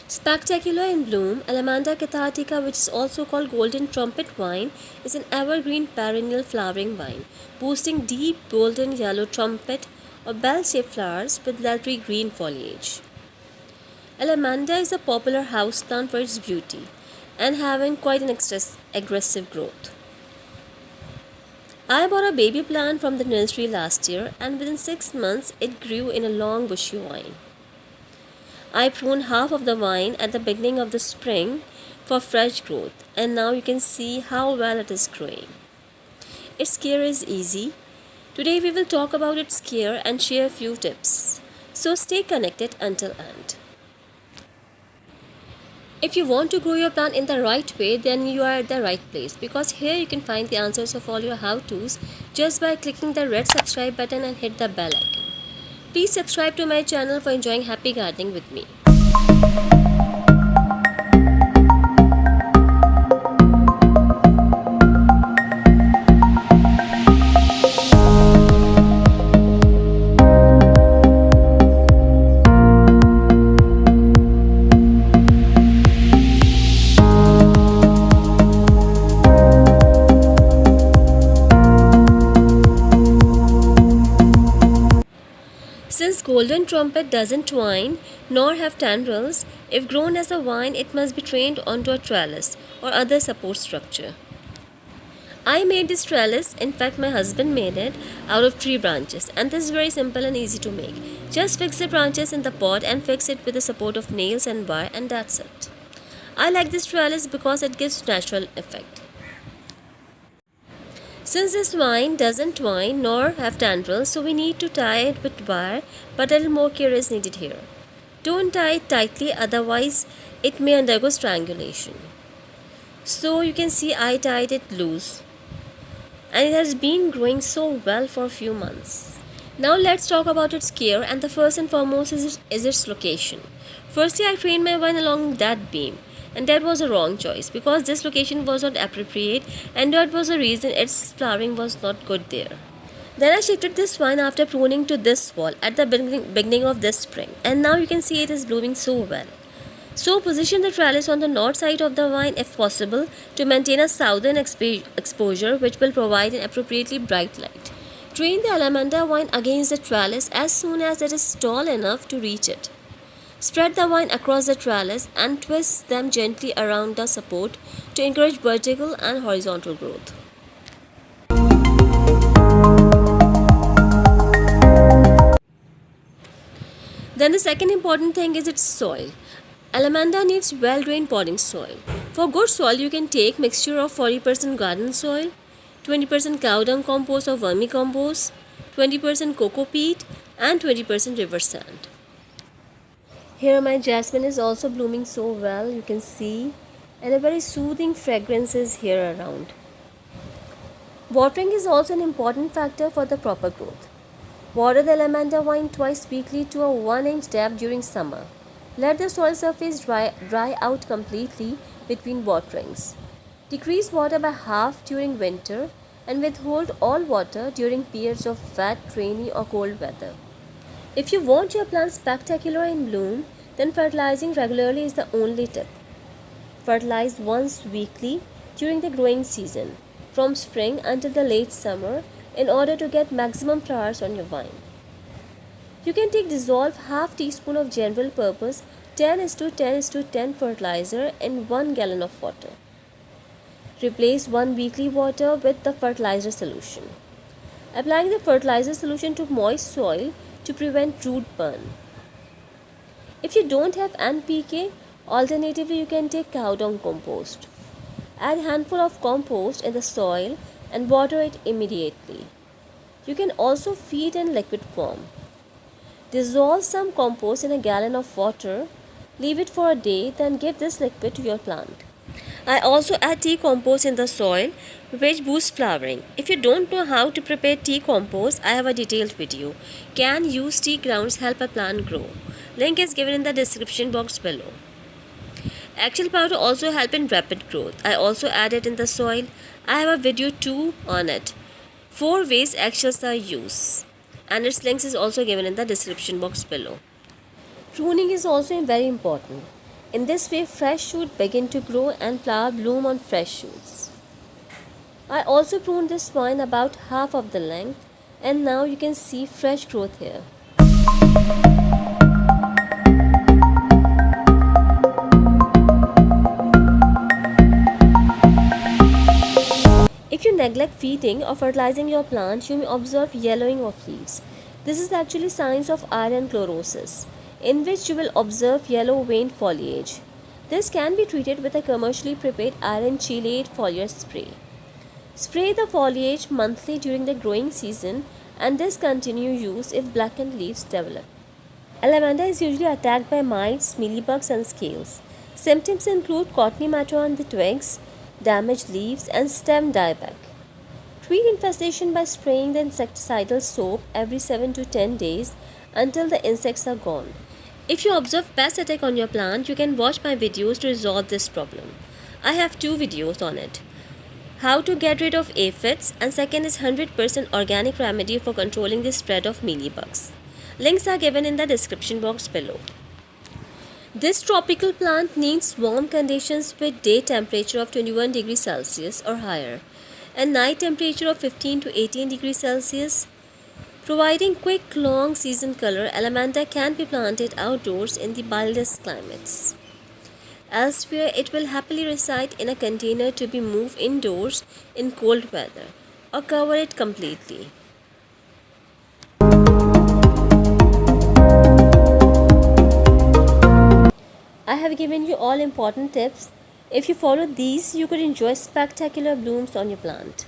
Spectacular in bloom, Alamanda cathartica, which is also called golden trumpet wine, is an evergreen perennial flowering wine, boasting deep golden yellow trumpet or bell-shaped flowers with leathery green foliage. Alamanda is a popular houseplant for its beauty and having quite an aggressive growth. I bought a baby plant from the nursery last year, and within 6 months it grew in a long bushy vine. I pruned half of the vine at the beginning of the spring for fresh growth, and now you can see how well it is growing. Its care is easy. Today we will talk about its care and share a few tips. So stay connected until end. If you want to grow your plant in the right way, then you are at the right place, because here you can find the answers of all your how-tos just by clicking the red subscribe button and hit the bell icon. Please subscribe to my channel for enjoying happy gardening with me. Since golden trumpet doesn't twine nor have tendrils, if grown as a vine, it must be trained onto a trellis or other support structure. I made this trellis, in fact my husband made it, out of tree branches, and this is very simple and easy to make. Just fix the branches in the pot and fix it with the support of nails and wire, and that's it. I like this trellis because it gives natural effect. Since this vine doesn't twine nor have tendrils, so we need to tie it with wire, but a little more care is needed here. Don't tie it tightly, otherwise it may undergo strangulation. So you can see I tied it loose, and it has been growing so well for a few months. Now let's talk about its care, and the first and foremost is its location. Firstly, I trained my vine along that beam, and that was a wrong choice because this location was not appropriate, and that was the reason its flowering was not good there. Then I shifted this vine after pruning to this wall at the beginning of this spring, and now you can see it is blooming so well. So position the trellis on the north side of the vine if possible to maintain a southern exposure, which will provide an appropriately bright light. Train the alamanda vine against the trellis as soon as it is tall enough to reach it. Spread the vine across the trellis and twist them gently around the support to encourage vertical and horizontal growth. Then the second important thing is its soil. Alamanda needs well-drained potting soil. For good soil, you can take mixture of 40% garden soil, 20% cow dung compost or vermicompost, 20% coco peat, and 20% river sand. Here my jasmine is also blooming so well, you can see, and a very soothing fragrance is here around. Watering is also an important factor for the proper growth. Water the lavender vine twice weekly to a 1-inch depth during summer. Let the soil surface dry out completely between waterings. Decrease water by half during winter and withhold all water during periods of wet, rainy or cold weather. If you want your plants spectacular in bloom, then fertilizing regularly is the only tip. Fertilize once weekly during the growing season, from spring until the late summer, in order to get maximum flowers on your vine. You can take dissolve half teaspoon of general purpose 10:10:10 fertilizer in 1 gallon of water. Replace one weekly water with the fertilizer solution. Applying the fertilizer solution to moist soil to prevent root burn. If you don't have NPK, alternatively you can take cow dung compost. Add handful of compost in the soil and water it immediately. You can also feed in liquid form. Dissolve some compost in a gallon of water, leave it for a day, then give this liquid to your plant. I also add tea compost in the soil, which boosts flowering. If you don't know how to prepare tea compost, I have a detailed video. Can use tea grounds help a plant grow? Link is given in the description box below. Eggshell powder also help in rapid growth. I also add it in the soil. I have a video too on it. 4 ways eggshells are used, and its links is also given in the description box below. Pruning is also very important. In this way, fresh shoots begin to grow and flower bloom on fresh shoots. I also pruned this vine about half of the length, and now you can see fresh growth here. If you neglect feeding or fertilizing your plant, you may observe yellowing of leaves. This is actually signs of iron chlorosis, in which you will observe yellow veined foliage. This can be treated with a commercially prepared iron chelate foliar spray. Spray the foliage monthly during the growing season and discontinue use if blackened leaves develop. Alamanda is usually attacked by mites, mealybugs, and scales. Symptoms include cottony matter on the twigs, damaged leaves, and stem dieback. Treat infestation by spraying the insecticidal soap every 7 to 10 days until the insects are gone. If you observe pest attack on your plant, you can watch my videos to resolve this problem. I have 2 videos on it. How to get rid of aphids, and second is 100% organic remedy for controlling the spread of mealybugs. Links are given in the description box below. This tropical plant needs warm conditions with day temperature of 21 degrees Celsius or higher and night temperature of 15 to 18 degrees Celsius. Providing quick long season color, Alamanda can be planted outdoors in the mildest climates. Elsewhere, it will happily reside in a container to be moved indoors in cold weather or cover it completely. I have given you all important tips. If you follow these, you could enjoy spectacular blooms on your plant.